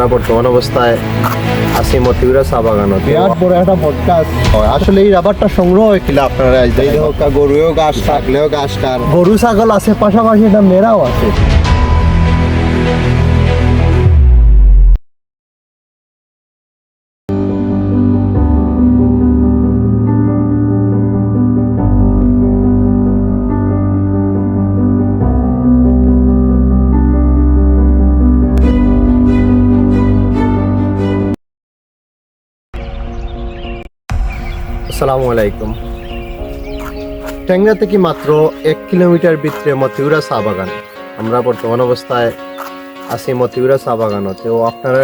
আমরা বর্তমান অবস্থায় আছি মতিউরা চা বাগানত। বিরাট বড় একটা পডকাস্ট। আসলে এই রাবারটা সংগ্রহ হয়েছিল আপনারা এই হোক, গরুও গাছ থাকলেও গাছ কার, গরু ছাগল আছে, পাশাপাশি এটা মেরাও আছে। আসসালামু আলাইকুম। ট্যাংরা থেকে মাত্র 1 কিলোমিটার ভিতরে মতিউরা চা বাগান। আমরা বর্তমান অবস্থায় আছি মতিউরা চা বাগানত। তো আপনারা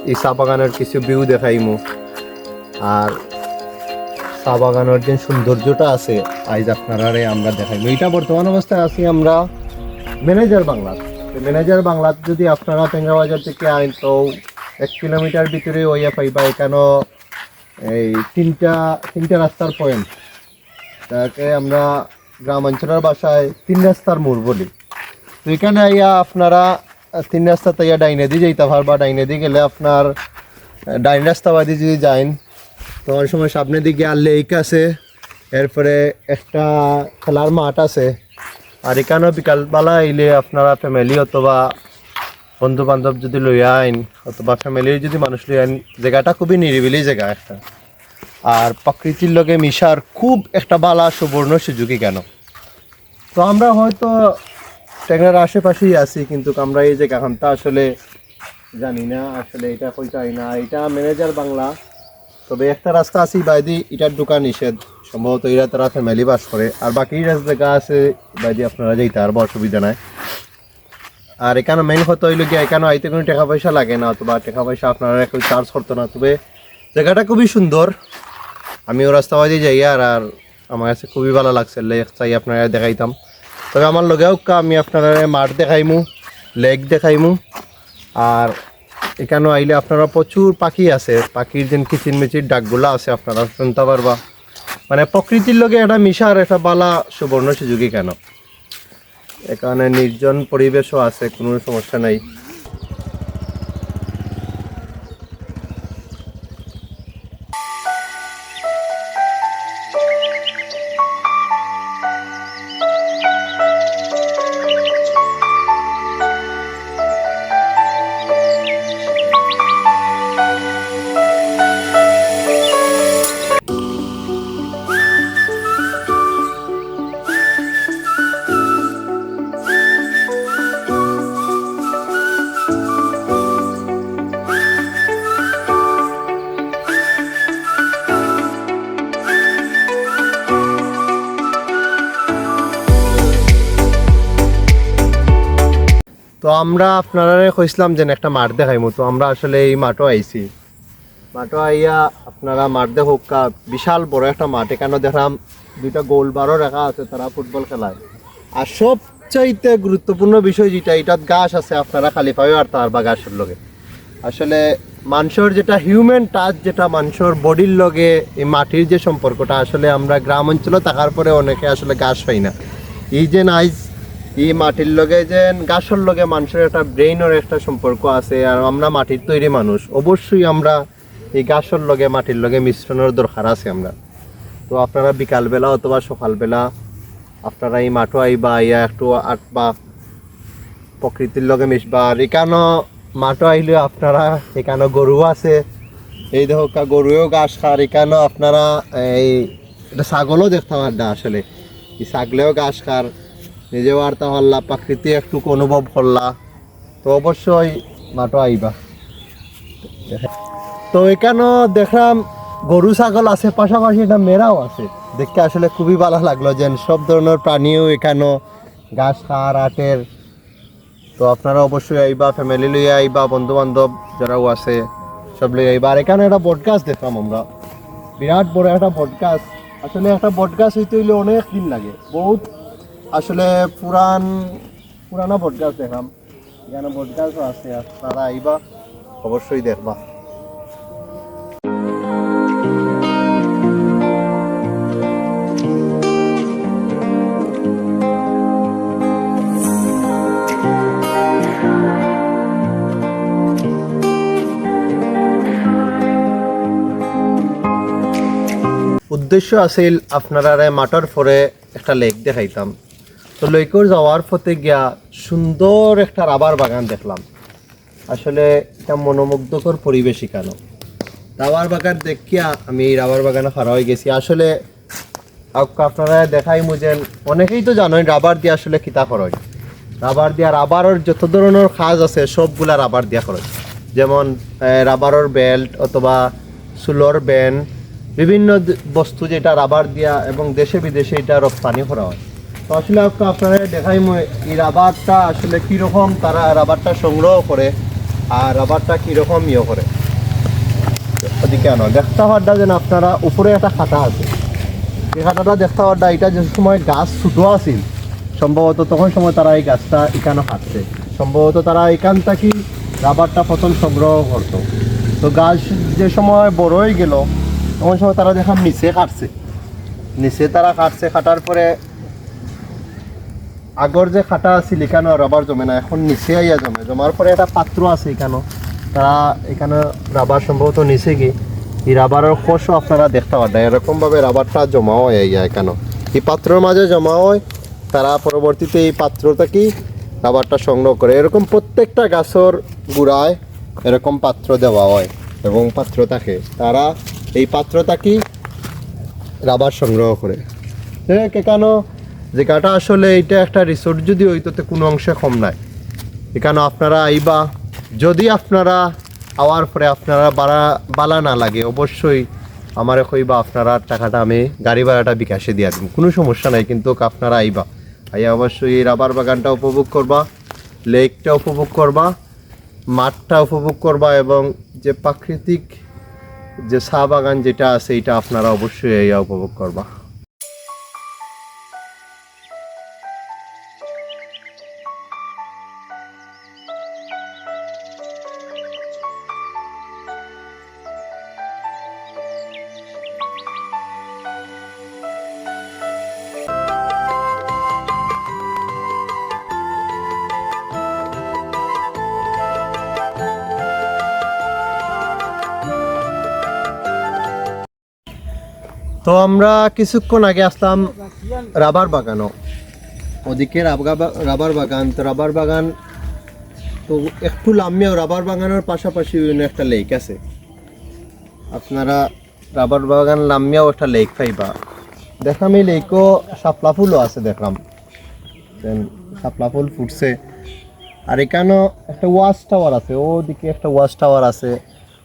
এই চা বাগানের কিছু ভিউ দেখাইমু, আর চা বাগানের যে সৌন্দর্যটা আছে আজ আপনারা আমরা দেখাইমু। এটা বর্তমান অবস্থায় আছি আমরা ম্যানেজার বাংলা। ম্যানেজার বাংলা যদি আপনারা ট্যাংরা বাজার থেকে আইন তো 1 কিলোমিটার ভিতরে ওইয়া পাইবা। এখানে এই তিনটা রাস্তার পয়েন্ট, তাকে আমরা গ্রাম অঞ্চলের ভাষায় 3 রাস্তার মোড় বলি। তো এখানে আইয়া আপনারা 3 রাস্তা তাইয়া ডাইনে দিয়ে যাইতে পারবা। ডাইনে দিয়ে গেলে আপনার ডাইন রাস্তা বাদি যদি যাইন তো অনেক সময় সামনের দিকে আর লেক আছে, এরপরে একটা খেলার মাঠ আছে। আর এখানেও বিকালবেলা আইলে আপনারা ফ্যামিলি অথবা বন্ধু বান্ধব যদি লইয়া আইন অথবা ফ্যামিলির যদি মানুষ লইয়া আইন, জায়গাটা খুবই নিরিবিলি জায়গা একটা, আর প্রকৃতির লগে মিশার খুব একটা বালা সুবর্ণ সুযোগই কেন। তো আমরা হয়তো ট্যাংরার আশেপাশেই আছি, কিন্তু আমরা এই জায়গাখানটা আসলে জানি না। আসলে এটা কইতাই না, এটা ম্যানেজার বাংলা। তবে একটা রাস্তা আছে বাইদি, এটার দোকান নিষেধ, সম্ভবত এরা তারা ফ্যামিলি বাস করে। আর বাকি জায়গা আছে বাইদি আপনারা যাইতে আর অসুবিধা নাই। আর এখানে মেইন হতো হইল গিয়ে এখানে আইতে কোনো টাকা পয়সা লাগে না, অথবা টাকা পয়সা আপনারা কেউ চার্জ করতো না। তবে জায়গাটা খুবই সুন্দর। আমিও রাস্তাবাদি যাই আর আমার কাছে খুবই ভালো লাগছে। লেক চাই আপনারা দেখাইতাম। তবে আমার লগেও আমি আপনারা মাঠ দেখাইমু, লেক দেখাইমু। আর এখানেও আইলে আপনারা প্রচুর পাখি আছে, পাখির যেন কিচিরমিচির ডাকগুলা আছে আপনারা শুনতে পারবা। মানে প্রকৃতির লগে একটা মিশার একটা বালা সুবর্ণ সুযোগই কেন। এখানে নির্জন পরিবেশও আছে, কোনো সমস্যা নাই। তো আমরা আপনারা কইছিলাম যে একটা মাঠ দেখাইমু। তো আমরা আসলে এই মাঠও আইছি। মাঠও আইয়া আপনারা মাঠ দেখুক, বিশাল বড় একটা মাঠ। এখানে দেখলাম 2টা গোল বারও রাখা আছে, তারা ফুটবল খেলায়। আর সবচাইতে গুরুত্বপূর্ণ বিষয় যেটা, এটাত গাছ আছে, আপনারা খালি পাবে আর তার বা গাছের লগে আসলে মানুষের যেটা হিউম্যান টাচ, যেটা মানুষের বডির লগে এই মাটির যে সম্পর্কটা, আসলে আমরা গ্রাম অঞ্চলে থাকার পরে অনেকে আসলে গাছ পাই না। এই যে নাইজ এই মাটির লগে যে গাছের লগে মানুষের একটা ব্রেইনের একটা সম্পর্ক আছে। আর আমরা মাটির তৈরি মানুষ, অবশ্যই আমরা এই গাছের লগে মাটির লগে মিশ্রণের দরকার আছে আমরা। তো আপনারা বিকালবেলা অথবা সকালবেলা আপনারা এই মাঠও আইবা, আইয়া একটু আঁটবা, প্রকৃতির লগে মিশবা। আর এখানে মাঠও আইলে আপনারা এখানে গরু আছে, এই দেখো গরুও ঘাস খার। এখানেও আপনারা এই এটা ছাগলও দেখতে পারডা, আসলে এই ছাগলেও ঘাস খার। নিজেও আর্তা হল্লা, প্রাকৃতিক একটু অনুভব করলা, তো অবশ্যই মাঠও আইবা। তো এখানেও দেখলাম গরু ছাগল আছে, পাশাপাশি এটা মেরাও আছে। দেখতে আসলে খুবই ভালো লাগলো যে সব ধরনের প্রাণীও এখানেও ঘাস খার আটের। তো আপনারা অবশ্যই আইবা, ফ্যামিলি লইয়া আইবা, বন্ধু বান্ধব যারাও আছে সব লইয়া আইবা। আর এখানে একটা বটগাছ দেখলাম আমরা, বিরাট বড় একটা বটগাছ। আসলে একটা বটগাছ হইতে হইলে অনেক দিন লাগে, বহুত আসলে পুরানা বটগাছ দেখলাম। এখানে বটগাছও আছে, আপনারা আইবা অবশ্যই দেখবা। উদ্দেশ্য আছিল আপনারা মাঠের পরে একটা লেক দেখাইতাম। তো লেকর যাওয়ার পথে গিয়া সুন্দর একটা রাবার বাগান দেখলাম। আসলে একটা মনোমুগ্ধকর পরিবেশ কেন রাবার বাগান দেখিয়া আমি রাবার বাগানে খাড়া হয়ে গেছি। আসলে আপনারা দেখাই মুজেন অনেকেই তো জানেন রাবার দিয়ে আসলে কিতা খরচ। রাবার দিয়া রাবারের যত ধরনের কাজ আছে সবগুলা রাবার দিয়া খরচ, যেমন রাবারের বেল্ট অথবা সুলোর ব্যান্ড, বিভিন্ন বস্তু যেটা রাবার দিয়া এবং দেশে বিদেশে এটা রপ্তানি করা হয়। তো আসলে আপনারা দেখাই এই রাবারটা আসলে কীরকম তারা রাবারটা সংগ্রহ করে আর রাবারটা কীরকম করে ওদিকে আনো দেখতে পারটা যেন আপনারা উপরে একটা খাতা আছে। এই খাতাটা দেখতে পারটা এটা যে সময় গাছ ছোটো আছিল সম্ভবত তখন সময় তারা এই গাছটা এখানে কাটছে, সম্ভবত তারা এখান থেকে রাবারটা প্রথম সংগ্রহ করতো। তো গাছ যে সময় বড় হয়ে গেল তখন সময় তারা দেখলাম নিচে কাটছে, নিচে তারা কাটছে, কাটার পরে আগর যে খাটা আছিল এখানে রাবার জমে না, এখন নিচে আইয়া জমে, জমার পরে একটা পাত্র আছে এখানে, তারা এখানে রাবার সম্ভবত নিচে গিয়ে এই রাবারের কোষও আপনারা দেখতে পারেন এরকমভাবে রাবারটা জমা হয় এখানে এই পাত্রের মাঝে জমা হয়। তারা পরবর্তীতে এই পাত্রটা কি রাবারটা সংগ্রহ করে। এরকম প্রত্যেকটা গাছের গুড়ায় এরকম পাত্র দেওয়া হয় এবং পাত্র থাকে, তারা এই পাত্রটা কি রাবার সংগ্রহ করে। কেন জায়গাটা আসলে এটা একটা রিসোর্ট যদি হইতো তো কোনো অংশে কম নাই। এখানে আপনারা আইবা, যদি আপনারা আওয়ার পরে আপনারা বালা না লাগে অবশ্যই আমারে কইবা, আপনারা টাকাটা আমি গাড়ি ভাড়াটা বিকাশে দিয়ে দিব, কোনো সমস্যা নাই। কিন্তু আপনারা আইবা, আইয়া অবশ্যই এই রাবার বাগানটা উপভোগ করবা, লেকটা উপভোগ করবা, মাঠটা উপভোগ করবা এবং যে প্রাকৃতিক যে চা বাগান যেটা আছে এটা আপনারা অবশ্যই আইয়া উপভোগ করবা। তো আমরা কিছুক্ষণ আগে আসলাম রাবার বাগানও, ওদিকে রাবার বাগান। তো রাবার বাগান তো একটু লাম্মিয়াও, রাবার বাগানের পাশাপাশি একটা লেক আছে, আপনারা রাবার বাগান লাম্মিয়াও একটা লেক পাইবা। দেখলাম এই লেকও শাপলা ফুলও আছে, দেখলাম শাপলা ফুল ফুটছে। আর এখানেও একটা ওয়াচ টাওয়ার আছে, ওদিকে একটা ওয়াচ টাওয়ার আছে।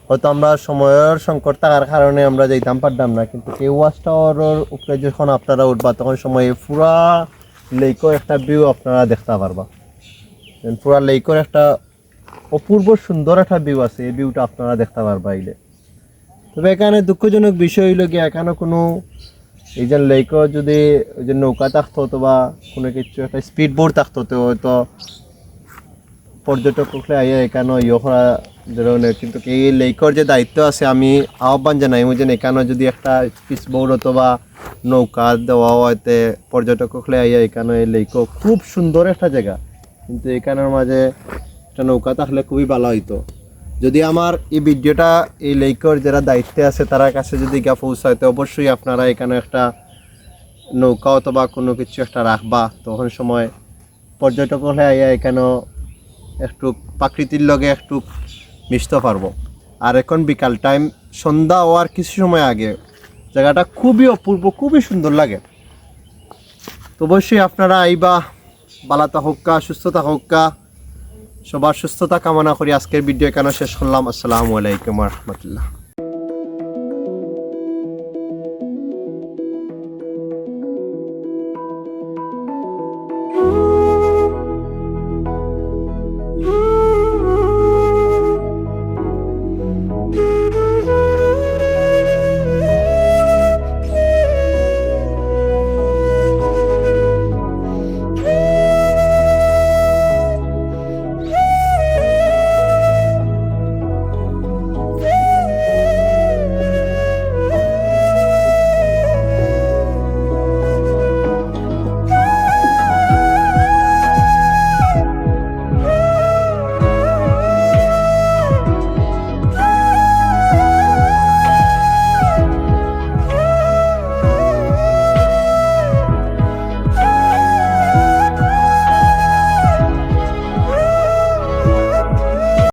হয়তো আমরা সময়ের সংকট থাকার কারণে আমরা যাইতাম পারতাম না, কিন্তু এই ওয়াচ টাওয়ারের উপরে যখন আপনারা উঠবা তখন সময় পুরা লেকও একটা ভিউ আপনারা দেখতে পারবা। পুরা লেকর একটা অপূর্ব সুন্দর একটা ভিউ আছে, এই ভিউটা আপনারা দেখতে পারবা আইলে। তবে এখানে দুঃখজনক বিষয় হইল গিয়ে এখানে কোনো এই যে লেকও যদি ওই যে নৌকা থাকতো অথবা কোনো কিছু একটা স্পিড বোর্ড থাকতো তো হয়তো পর্যটক আইয়া এখানে করা ধরনের। কিন্তু এই লেকর যে দায়িত্ব আছে আমি আহ্বান জানাই যে এখানে যদি একটা স্পিড বোর্ড অথবা নৌকা দেওয়া হয়তে পর্যটক আইয়া এখানে এই লেকও খুব সুন্দর একটা জায়গা, কিন্তু এখানের মাঝে একটা নৌকা থাকলে খুবই ভালো হইতো। যদি আমার এই ভিডিওটা এই লেকর যারা দায়িত্বে আছে তার কাছে যদি গিয়ে পৌঁছায় তো অবশ্যই আপনারা এখানে একটা নৌকা অথবা কোনো কিছু একটা রাখবা, তখন সময় পর্যটক হলে আইয়া এখানেও একটু প্রাকৃতির লগে একটু মিশতে পারবো। আর এখন বিকাল টাইম, সন্ধ্যা হওয়ার কিছু সময় আগে জায়গাটা খুবই অপূর্ব, খুবই সুন্দর লাগে। তো অবশ্যই আপনারা আইবা, বালাতা হোক্কা, সুস্থতা হোক্কা, সবার সুস্থতা কামনা করি আজকের ভিডিও এখানে শেষ করলাম। আসসালামু আলাইকুম ওয়া রাহমাতুল্লাহ।